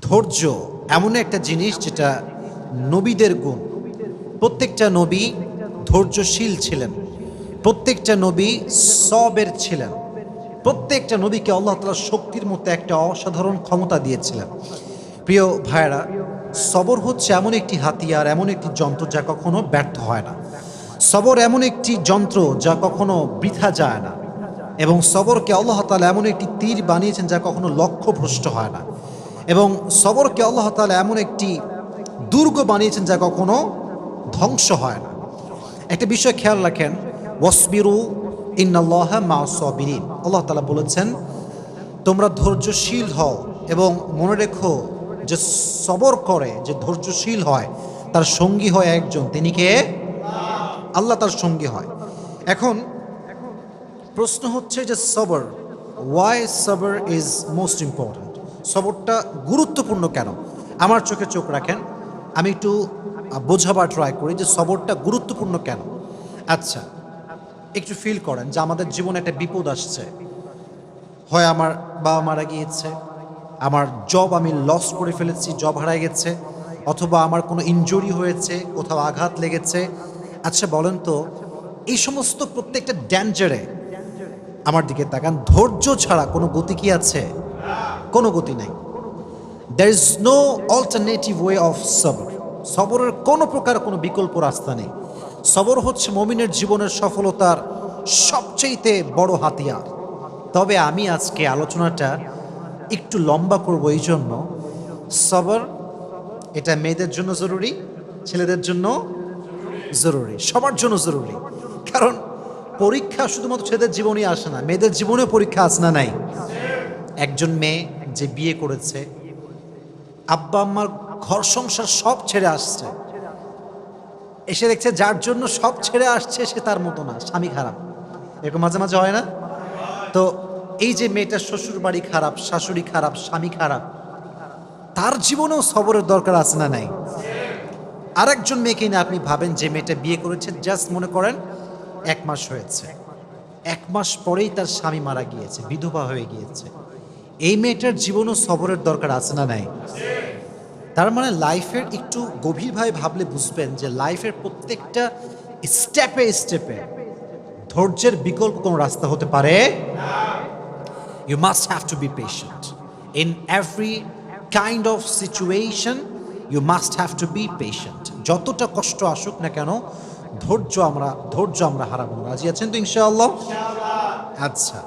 ধৈর্য এমন একটা জিনিস যেটা নবীদের গুণ। প্রত্যেকটা নবী ধৈর্যশীল ছিলেন, প্রত্যেকটা নবী সবের ছিলেন, প্রত্যেকটা নবীকে আল্লাহ তাআলা শক্তির মতো একটা অসাধারণ ক্ষমতা দিয়েছিলেন। প্রিয় ভাইয়েরা, সবর হচ্ছে এমন একটি হাতিয়ার, এমন একটি যন্ত্র যা কখনো ব্যর্থ হয় না। সবর এমন একটি যন্ত্র যা কখনো বৃথা যায় না, এবং সবরকে আল্লাহ তাআলা এমন একটি তীর বানিয়েছেন যা কখনো লক্ষ্যভ্রষ্ট হয় না, এবং সবরকে আল্লাহ তাআলা এমন একটি দুর্গ বানিয়েছেন যা কখনো ধ্বংস হয় না। একটা বিষয় খেয়াল রাখেন, ওয়াসবিরু ইন্নাল্লাহা মা'আস সাবিরিন। আল্লাহ তাআলা বলেছেন তোমরা ধৈর্যশীল হও, এবং মনে রেখো যে সবর করে, যে ধৈর্যশীল হয়, তার সঙ্গী হয় একজন, তিনি কে? আল্লাহ তার সঙ্গী হয়। এখন প্রশ্ন হচ্ছে যে সবর, ওয়াই সবর ইজ মোস্ট ইম্পর্ট্যান্ট? সবরটা গুরুত্বপূর্ণ কেন? আমার চোখে চোখ রাখেন, আমি একটু বোঝাবার ট্রাই করি যে সবরটা গুরুত্বপূর্ণ কেন। আচ্ছা, একটু ফিল করেন যে আমাদের জীবনে একটা বিপদ আসছে। হয় আমার বাবা মারা গিয়েছে, আমার জব আমি লস করে ফেলেছি, জব হারায় গেছে, অথবা আমার কোনো ইনজুরি হয়েছে, কোথাও আঘাত লেগেছে। আচ্ছা বলেন তো, এই সমস্ত প্রত্যেকটা ড্যাঞ্জারে আমার দিকে তাকান, ধৈর্য ছাড়া কোনো গতি কি আছে? কোনো গতি নাই। There is no alternative way of সবর। সবরের কোনো প্রকার কোনো বিকল্প রাস্তা নেই। সবর হচ্ছে মুমিনের জীবনের সফলতার সবচেয়ে বড় হাতিয়ার। তবে আমি আজকে আলোচনাটা একটু লম্বা করব, এই জন্য সবর এটা মেয়েদের জন্য জরুরি, ছেলেদের জন্য জরুরি, সবার জন্য জরুরি। কারণ পরীক্ষা শুধুমাত্র ছেলেদের জীবনেই আসে না, মেয়েদের জীবনেও পরীক্ষা আসে না নাই? একজন মেয়ে যে বিয়ে করেছে, আব্বা আম্মার ঘর সংসার সব ছেড়ে আসছে, এসে দেখছে যার জন্য সব ছেড়ে আসছে সে তার মতো না, স্বামী খারাপ। এরকম মাঝে মাঝে হয় না? তো এই যে মেয়েটার শ্বশুর বাড়ি খারাপ, শাশুড়ি খারাপ, স্বামী খারাপ, তার জীবনেও সবরের দরকার আছে না নাই? আরেকজন মেয়েকে না আপনি ভাবেন, যে মেয়েটা বিয়ে করেছে, জাস্ট মনে করেন 1 মাস হয়েছে, 1 মাস পরেই তার স্বামী মারা গিয়েছে, বিধবা হয়ে গিয়েছে। এই মেয়েটার জীবনও সবরের দরকার আছে না নাই? তার মানে লাইফের একটু গভীরভাবে ভাবলে বুঝবেন যে লাইফের প্রত্যেকটা স্টেপে স্টেপে ধৈর্যের বিকল্প কোনো রাস্তা হতে পারে। You must have to be patient. In every kind of situation, you must have to be patient. যতটা কষ্ট আসুক না কেন, ধৈর্য আমরা হারাবো না। রাজি আছেন তো ইনশাআল্লাহ? আচ্ছা,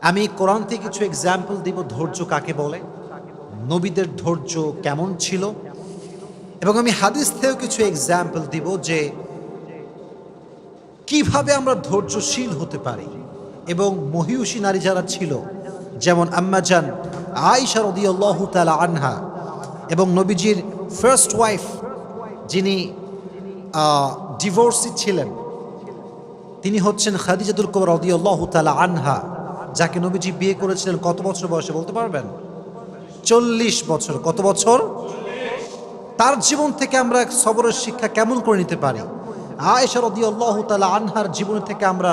আমি কোরআন থেকে কিছু এক্সাম্পল দিব ধৈর্য কাকে বলে, নবীদের ধৈর্য কেমন ছিল, এবং আমি হাদিস থেকেও কিছু এক্সাম্পল দিব যে কিভাবে আমরা ধৈর্যশীল হতে পারি। এবং মহিয়সী নারী যারা ছিল, যেমন আম্মা জান আয়েশা রাদিয়াল্লাহু তাআলা আনহা, এবং নবীজির ফার্স্ট ওয়াইফ যিনি ডিভোর্সি ছিলেন, তিনি হচ্ছেন খাদিজাতুল কুবরা রাদিয়াল্লাহু তাআলা আনহা, যাকে নবীজি বিয়ে করেছিলেন কত বছর বয়সে বলতে পারবেন? 40 বছর। কত বছর? তার জীবন থেকে আমরা সবরের শিক্ষা কেমন করে নিতে পারি? আয়েশা রাদিয়াল্লাহু তাআলা আনহার জীবন থেকে আমরা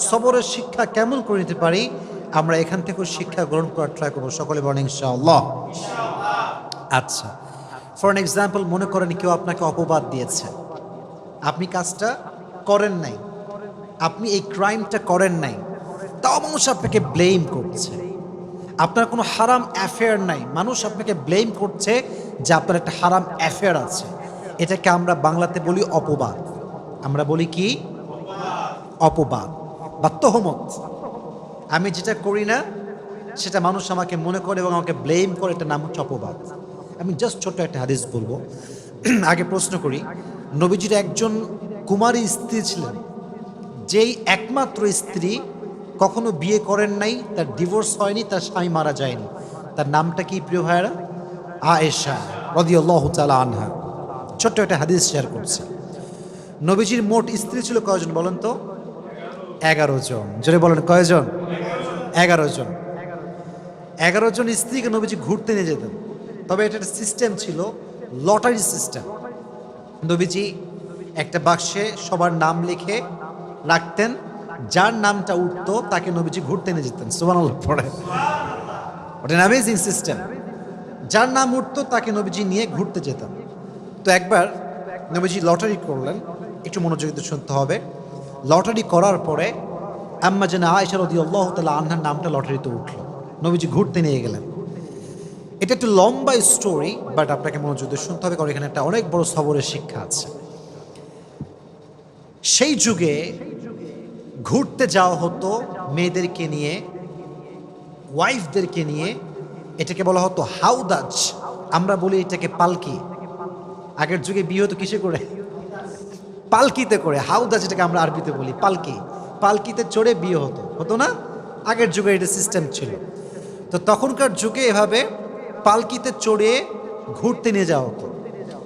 সবরের শিক্ষা কেমন করে নিতে পারি? আমরা এখান থেকে শিক্ষা গ্রহণ করার ট্রাই করবো। সকলে বলেন ইনশাআল্লাহ। আচ্ছা, ফর এন এক্সাম্পল, মনে করেন কেউ আপনাকে অপবাদ দিয়েছে, আপনি কাজটা করেন নাই, আপনি এই ক্রাইমটা করেন নাই, তাও মানুষ আপনাকে ব্লেম করছে। আপনার কোনো হারাম অ্যাফেয়ার নাই, মানুষ আপনাকে ব্লেম করছে যে আপনার একটা হারাম অ্যাফেয়ার আছে। এটাকে আমরা বাংলাতে বলি অপবাদ। আমরা বলি কি? অপবাদ বা তহমত। আমি যেটা করি না সেটা মানুষ আমাকে মনে করে এবং আমাকে ব্লেম করে, এটার নাম হচ্ছে অপবাদ। আমি জাস্ট ছোট্ট একটা হাদিস বলবো। আগে প্রশ্ন করি, নবীজির একজন কুমারী স্ত্রী ছিলেন, যেই একমাত্র স্ত্রী, কখনো বিয়ে করেন নাই, তার ডিভোর্স হয়নি, তার স্বামী মারা যায়নি। তার নামটা কি প্রিয় ভাইয়েরা? আয়েশা রাদিয়াল্লাহু তাআলা আনহা। ছোট্ট একটা হাদিস শেয়ার করছি। নবীজির মোট স্ত্রী ছিল কয়জন বলেন তো? 11 জন। জোরে বলেন কয়জন? 11 জন। 11 জন স্ত্রীকে নবীজি ঘুরতে নিয়ে যেতেন। তবে এটা একটা সিস্টেম ছিল, লটারি সিস্টেম। নবীজি একটা বাক্সে সবার নাম লিখে রাখতেন, যার নামটা উঠতো তাকে নবীজি ঘুরতে নিয়ে যেতেন। সুবহানাল্লাহ পড়ে। What an amazing system. যার নাম উঠতো তাকে নবীজি নিয়ে ঘুরতে যেতেন। তো একবার নবীজি লটারি করলেন, একটু মনোযোগ দিয়ে শুনতে হবে। লটারি করার পরে আম্মা জানা আয়েশা রাদিয়াল্লাহু তাআলা আনহার নামটা লটারিতে উঠল, নবীজি ঘুরতে নিয়ে গেলেন। এটা একটু লম্বা স্টোরি, বাট আপনাকে মনোযোগ দিয়ে শুনতে হবে, কারণ এখানে একটা অনেক বড় সবরের শিক্ষা আছে। সেই যুগে ঘুরতে যাওয়া হতো মেয়েদেরকে নিয়ে, ওয়াইফদেরকে নিয়ে। এটাকে বলা হতো হাউদাজ, আমরা বলি এটাকে পালকি। আগের যুগে বিয়ে হতো কিসে করে? পালকিতে করে। হাউদাজ এটাকে আমরা আরবিতে বলি পালকি। পালকিতে চড়ে বিয়ে হতো, হতো না? আগের যুগে এটা সিস্টেম ছিল। তো তখনকার যুগে এভাবে পালকিতে চড়ে ঘুরতে নিয়ে যাওয়া হতো।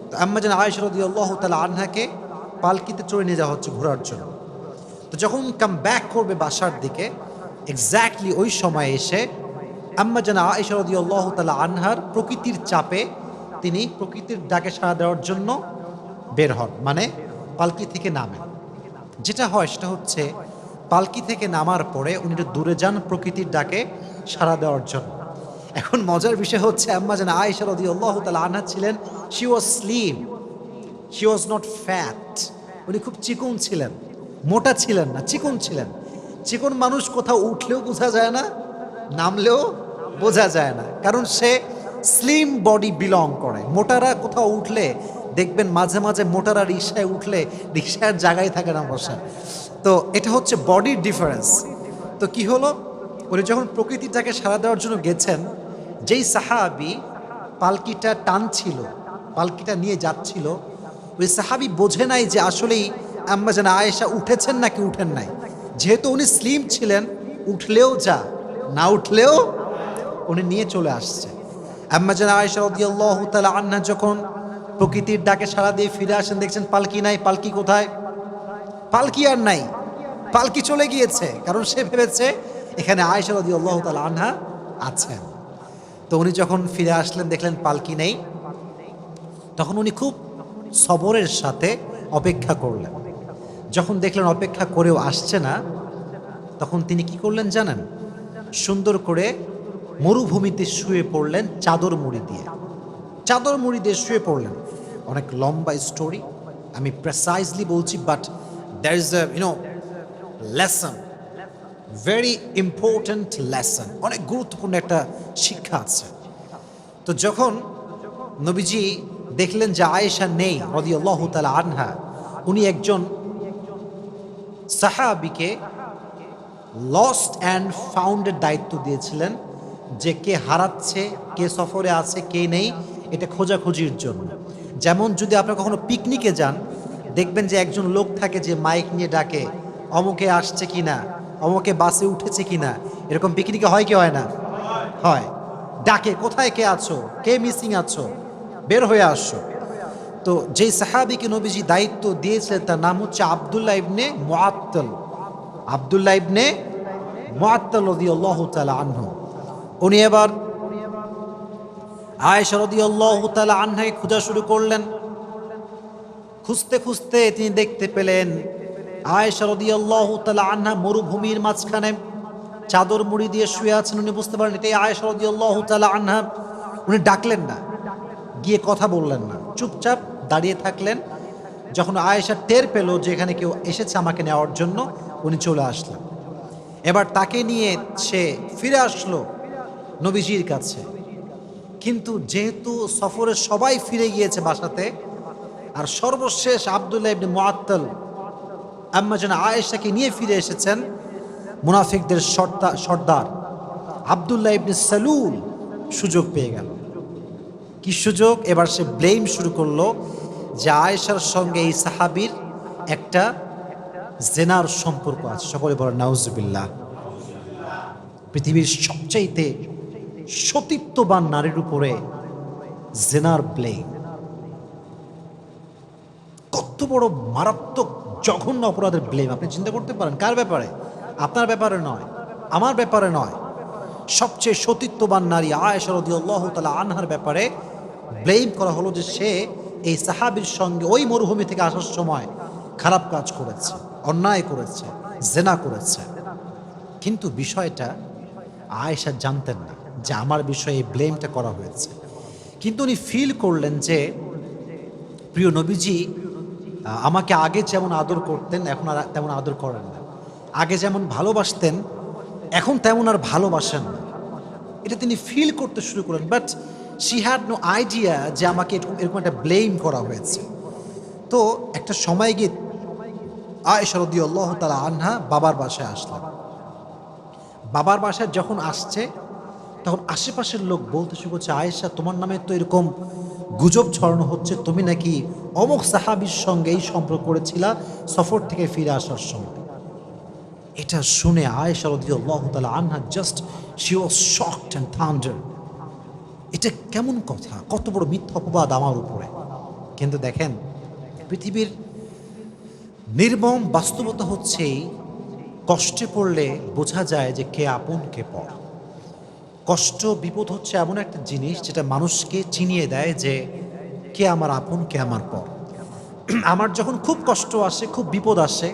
তো আম্মা জান আয়েশা রাদিয়াল্লাহু তাআলা আনহাকে পালকিতে চড়ে নিয়ে যাওয়া হচ্ছে ঘোরার জন্য। তো যখন কাম ব্যাক করবে বাসার দিকে, এক্স্যাক্টলি ওই সময় এসে আম্মা জান আয়েশা রাদিয়াল্লাহু তাআলা আনহার প্রকৃতির চাপে তিনি প্রকৃতির ডাকে সাড়া দেওয়ার জন্য বের হন, মানে পালকি থেকে নামেন। যেটা হয় সেটা হচ্ছে পালকি থেকে নামার পরে উনি একটু দূরে যান প্রকৃতির ডাকে সাড়া দেওয়ার জন্য। এখন মজার বিষয় হচ্ছে আম্মা জান আয়েশা রাদিয়াল্লাহু তাআলা আনহা ছিলেন, she was slim, she was not fat. উনি খুব চিকন ছিলেন, মোটা ছিলেন না, চিকন ছিলেন। চিকন মানুষ কোথাও উঠলেও বোঝা যায় না, নামলেও বোঝা যায় না, কারণ সে স্লিম বডি বিলং করে। মোটারা কোথাও উঠলে দেখবেন মাঝে মাঝে মোটারা রিকশায় উঠলে রিকশার জায়গায় থাকে না বসা। তো এটা হচ্ছে বডির ডিফারেন্স। তো কি হলো, উনি যখন প্রকৃতিটাকে সাড়া দেওয়ার জন্য গেছেন, যেই সাহাবি পালকিটা টানছিল, পালকিটা নিয়ে যাচ্ছিল, ওই সাহাবি বোঝে নাই যে আসলেই আম্মা জান আয়েশা উঠেছেন নাকি উঠেন নাই। যেহেতু উনি স্লিম ছিলেন, উঠলেও যা, না উঠলেও উনি নিয়ে চলে আসছে। আম্মা জান আয়েশা রাদিয়াল্লাহু তাআলা আনহা যখন প্রকৃতির ডাকে সাড়া দিয়ে ফিরে আসেন, দেখছেন পালকি নাই। পালকি কোথায়? পালকি আর নাই, পালকি চলে গিয়েছে, কারণ সে ভেবেছে এখানে আয়েশা রাদিয়াল্লাহু তাআলা আনহা আছেন। তো উনি যখন ফিরে আসলেন, দেখলেন পালকি নেই, তখন উনি খুব সবরের সাথে অপেক্ষা করলেন। যখন দেখলেন অপেক্ষা করেও আসছে না, তখন তিনি কি করলেন জানেন? সুন্দর করে মরুভূমিতে শুয়ে পড়লেন চাদর মুড়ি দিয়ে। চাদর মুড়ি দিয়ে শুয়ে পড়লেন। অনেক লম্বা স্টোরি, আমি প্রেসাইজলি বলছি, but there is a lesson, very important lesson, অনেক গুরুত্বপূর্ণ একটা শিক্ষা আছে। তো যখন নবীজি দেখলেন যে আয়েশা নেই রাদিয়াল্লাহু তাআলা আনহা, উনি একজন সাহাবীকে লস্ট অ্যান্ড ফাউন্ডের দায়িত্ব দিয়েছিলেন, যে কে হারাচ্ছে, কে সফরে আছে, কে নেই, এটা খোঁজাখুঁজির জন্য। যেমন যদি আপনারা কখনো পিকনিকে যান, দেখবেন যে একজন লোক থাকে যে মাইক নিয়ে ডাকে অমুকে আসছে কিনা, অমুকে বাসে উঠেছে কিনা। এরকম পিকনিকে হয় কি হয় না? হয়। ডাকে, কোথায় কে আছো, কে মিসিং আছো, বের হয়ে আসো। তো যেই সাহাবীকে নবীজি দায়িত্ব দিয়েছিলেন তার নাম হচ্ছে আব্দুল্লাহ ইবনে মুআত্তাল। আব্দুল্লাহ ইবনে মুআত্তাল রাদিয়াল্লাহু তাআলা আনহু। উনি এবার আয়েশা রাদিয়াল্লাহু তাআলা আনহাকে খোঁজা শুরু করলেন। খুঁজতে খুঁজতে তিনি দেখতে পেলেন আয়েশা রাদিয়াল্লাহু তাআলা আনহা মরুভূমির মাঝখানে চাদর মুড়ি দিয়ে শুয়ে আছেন। উনি বুঝতে পারেন এটাই আয়েশা রাদিয়াল্লাহু তাআলা আনহা। উনি ডাকলেন না, গিয়ে কথা বললেন না, চুপচাপ দাঁড়িয়ে থাকলেন। যখন আয়েশা টের পেল যে এখানে কেউ এসেছে আমাকে নেওয়ার জন্য, উনি চলে আসলেন। এবার তাকে নিয়ে সে ফিরে আসলো নবীজির কাছে। কিন্তু যেহেতু সফরে সবাই ফিরে গিয়েছে বাসাতে, আর সর্বশেষ আব্দুল্লাহ ইবনে মুআত্তাল আম্মা জান আয়েশাকে নিয়ে ফিরে এসেছেন, মুনাফিকদের সর্দার আব্দুল্লাহ ইবনে সালুল সুযোগ পেয়ে গেল। কি সুযোগ? এবার সে ব্লেম শুরু করলো যে আয়েশার সঙ্গে এই সাহাবীর একটা জেনার সম্পর্ক আছে। সকলে বলেন নাউজুবিল্লাহ। পৃথিবীর সবচাইতে সতীত্ববান নারীর উপরে জেনার ব্লেম, কত বড় মারাত্মক জঘন্য অপরাধের ব্লেম। আপনি চিন্তা করতে পারেন কার ব্যাপারে? আপনার ব্যাপারে নয়, আমার ব্যাপারে নয়, সবচেয়ে সতীত্ববান নারী আয়েশা রাদিয়াল্লাহু তাআলা আনহার ব্যাপারে ব্লেম করা হলো যে সে এই সাহাবীর সঙ্গে ওই মরুভূমি থেকে আসার সময় খারাপ কাজ করেছে, অন্যায় করেছে, জেনা করেছে। কিন্তু বিষয়টা আয়েশা জানতেন না যে আমার বিষয়ে এই ব্লেমটা করা হয়েছে। কিন্তু উনি ফিল করলেন যে প্রিয় নবীজি আমাকে আগে যেমন আদর করতেন এখন আর তেমন আদর করেন না, আগে যেমন ভালোবাসতেন এখন তেমন আর ভালোবাসেন না। এটা তিনি ফিল করতে শুরু করেন, but she had no idea যে আমাকে এরকম একটা ব্লেম করা হয়েছে। তো একটা সময় গিয়ে আয়েশা রাদিয়াল্লাহু তাআলা আনহা বাবার বাসায় আসলেন। বাবার বাসায় যখন আসছে তখন আশেপাশের লোক বলতে শুরু করছে, আয়েশা তোমার নামে তো এরকম গুজব ছড়ানো হচ্ছে, তুমি নাকি অমুক সাহাবীর সঙ্গে এই সম্পর্ক করেছিলা সফর থেকে ফিরে আসার সময়। এটা শুনে আয়েশা রাদিয়াল্লাহু তাআলা আনহা just she was shocked and thunder. এটা কেমন কথা, কত বড় মিথ্যা অপবাদ আমার উপরে। কিন্তু দেখেন, পৃথিবীর নির্মম বাস্তবতা হচ্ছে কষ্টে পড়লে বোঝা যায় যে কে আপন কে পর। কষ্ট বিপদ হচ্ছে এমন একটা জিনিস যেটা মানুষকে চিনিয়ে দেয় যে কে আমার আপন কে আমার পর। আমার যখন খুব কষ্ট আসে, খুব বিপদ আসে,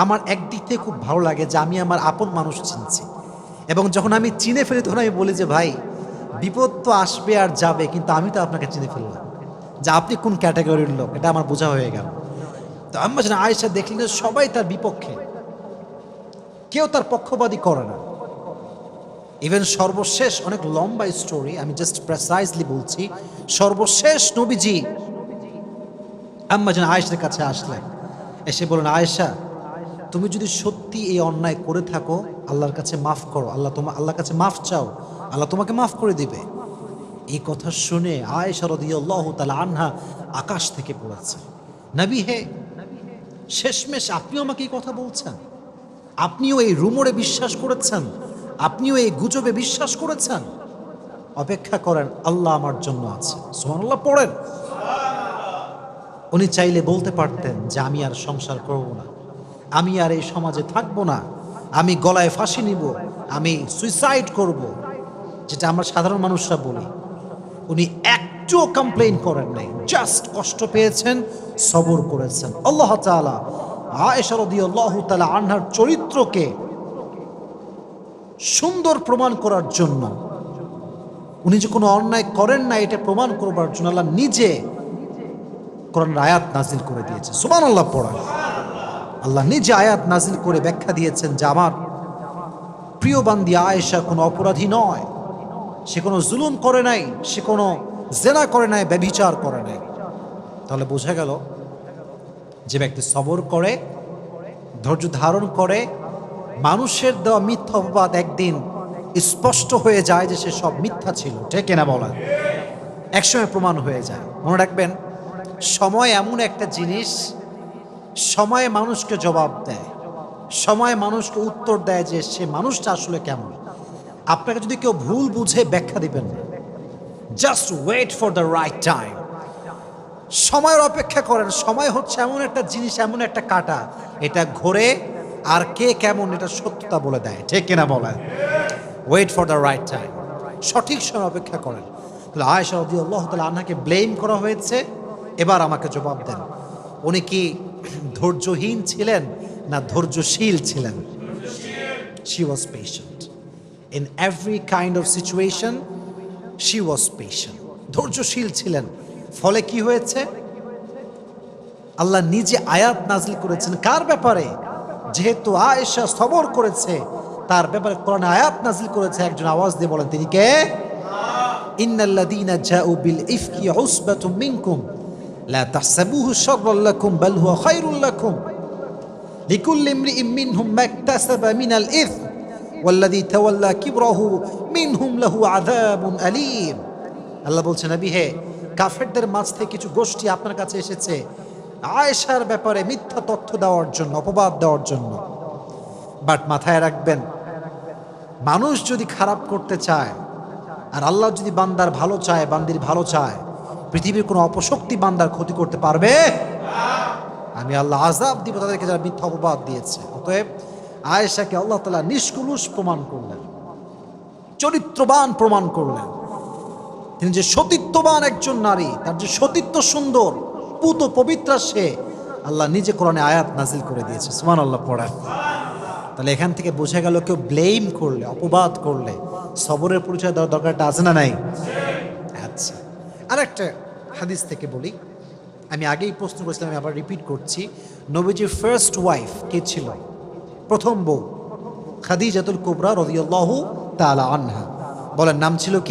আমার একদিক থেকে খুব ভালো লাগে যে আমি আমার আপন মানুষ চিনছি। এবং যখন আমি চিনে ফেলি তখন আমি বলি যে ভাই বিপদ তো আসবে আর যাবে, কিন্তু আমি তো আপনাকে চিনে ফেললাম যে আপনি কোন ক্যাটাগরির লোক, এটা আমার বোঝা হয়ে গেল। তো আম্মা জান আয়েশা দেখলেন যে সবাই তার বিপক্ষে, কেউ তার পক্ষপাতী করে না। ইভেন সর্বশেষ, অনেক লম্বা স্টোরি, আমি জাস্ট প্রেসাইজলি বলছি, সর্বশেষ নবীজি আম্মা জান আয়েশার কাছে আসলেন, এসে বলেন, আয়েশা তুমি যদি সত্যি এই অন্যায় করে থাকো আল্লাহর কাছে মাফ করো, আল্লাহর কাছে মাফ চাও, আল্লাহ তোমাকে মাফ করে দিবে। এই কথা শুনে আয়েশা রাদিয়াল্লাহু তাআলা আনহা আকাশ থেকে পড়েছে, নবী হে, শেষমেশ আপনিও আমাকে এই কথা বলছেন, আপনিও এই রুমরে বিশ্বাস করেছেন, আপনিও এই গুজবে বিশ্বাস করেছেন? অপেক্ষা করেন, আল্লাহ আমার জন্য আছে। সুবহানাল্লাহ পড়েন। উনি চাইলে বলতে পারতেন যে আমি আর সংসার করব না, আমি আর এই সমাজে থাকবো না, আমি গলায় ফাঁসি নিব, আমি সুইসাইড করব, যেটা আমরা সাধারণ মানুষরা বলি। উনি একটুও কমপ্লেইন করেন নাই, জাস্ট কষ্ট পেয়েছেন, সবর করেছেন। আল্লাহ তাআলা আয়েশা রাদিয়াল্লাহু তাআলা আনহার চরিত্রকে সুন্দর প্রমাণ করার জন্য, উনি যে কোনো অন্যায় করেন না এটা প্রমাণ করবার জন্য আল্লাহ নিজে কোরআনের আয়াত নাজিল করে দিয়েছে। সুবহানাল্লাহ পড়েন। আল্লাহ নিজে আয়াত নাজিল করে ব্যাখ্যা দিয়েছেন যে আমার প্রিয় বান্দি আয়েশা কোনো অপরাধী নয়, সে কোনো জুলুম করে নাই, সে কোনো জেনা করে নাই, ব্যভিচার করে নাই। তাহলে বোঝা গেল যে ব্যক্তি সবর করে, ধৈর্য ধারণ করে, মানুষের দেওয়া মিথ্যা অপবাদ একদিন স্পষ্ট হয়ে যায় যে সে সব মিথ্যা ছিল, ঠিক কিনা বলেন? একসময় প্রমাণ হয়ে যায়। মনে রাখবেন, সময় এমন একটা জিনিস, সময় মানুষকে জবাব দেয়, সময় মানুষকে উত্তর দেয় যে সে মানুষটা আসলে কেমন। আপনাকে যদি কেউ ভুল বুঝে ব্যাখ্যা দিবেন না, just wait for the right time. সময়ের অপেক্ষা করেন। সময় হচ্ছে এমন একটা জিনিস, এমন একটা কাঁটা, এটা ঘোরে আর কে কেমন এটা সত্যতা বলে দেয়, ঠিক কিনা বলেন? Wait for the right time, সঠিক সময় অপেক্ষা করেন। তাহলে আয়েশা রাদিয়াল্লাহু তাআলা আনহাকে ব্লেম করা হয়েছে, এবার আমাকে জবাব দেন, উনি কি ধৈর্যহীন ছিলেন না ধৈর্যশীল ছিলেন? She was patient. In every kind of situation, she was patient. ধৈর্যশীল ছিলেন। ফলে কি হয়েছে? আল্লাহ নিজে আয়াত নাজিল করেছেন কার ব্যাপারে? যেহেতু আয়েশা সবর করেছে তার ব্যাপারে কোরআনে আয়াত নাজিল করেছে। একজন আওয়াজ দিয়ে বলেন, তিনি কে? ইন্নাল্লাযীনা জাউ বিল ইফকি উসবাতুম মিনকুম লা তাহসাবুহু শাররাল লাকুম বাল হুয়া খায়রুল লাকুম লিকুল্লি ইমরিইম মিনহুম মাকতাসাবা মিনাল ইসম ওয়াল্লাযী তাওয়াল্লা কিবরাহু মিনহুম লাহু আযাবুন আলীম। আল্লাহ বলছেন, নবী হে, কাফেরদের মাঝ থেকে কিছু গোষ্ঠী আপনার কাছে এসেছে আয়েশার ব্যাপারে মিথ্যা তথ্য দেওয়ার জন্য, অপবাদ দেওয়ার জন্য। বাট মাথায় রাখবেন, মানুষ যদি খারাপ করতে চায় আর আল্লাহ যদি বান্দার ভালো চায়, বান্দির ভালো চায়, পৃথিবীর কোনো অপশক্তি বান্দার ক্ষতি করতে পারবে? আমি আল্লাহ আযাব দিব তাদেরকে যারা মিথ্যা অপবাদ দিয়েছে। অতএব আয়েশাকে আল্লাহ তাআলা নিষ্কলুষ প্রমাণ করলেন, চরিত্রবান প্রমাণ করলেন। তিনি যে সতীত্ববান একজন নারী, তার যে সতীত্ব সুন্দর, পুত পবিত্রা, সে আল্লাহ নিজে কোরআনে আয়াত নাজিল করে দিয়েছে। সুবহানাল্লাহ পড়েন। তাহলে এখান থেকে বোঝা গেল কেউ ব্লেম করলে, অপবাদ করলে সবরের পরিচয় দেওয়ার দরকারটা আছে না নাই? আচ্ছা, আর একটা হাদিস থেকে বলি, আমি আগেই প্রশ্ন করেছিলাম, আমি আবার রিপিট করছি। নবীজির ফার্স্ট ওয়াইফ কে ছিল? প্রথম বউ খাদিজাতুল কুবরা রাদিয়াল্লাহু তাআলা আনহা। বলেন নাম ছিল কি?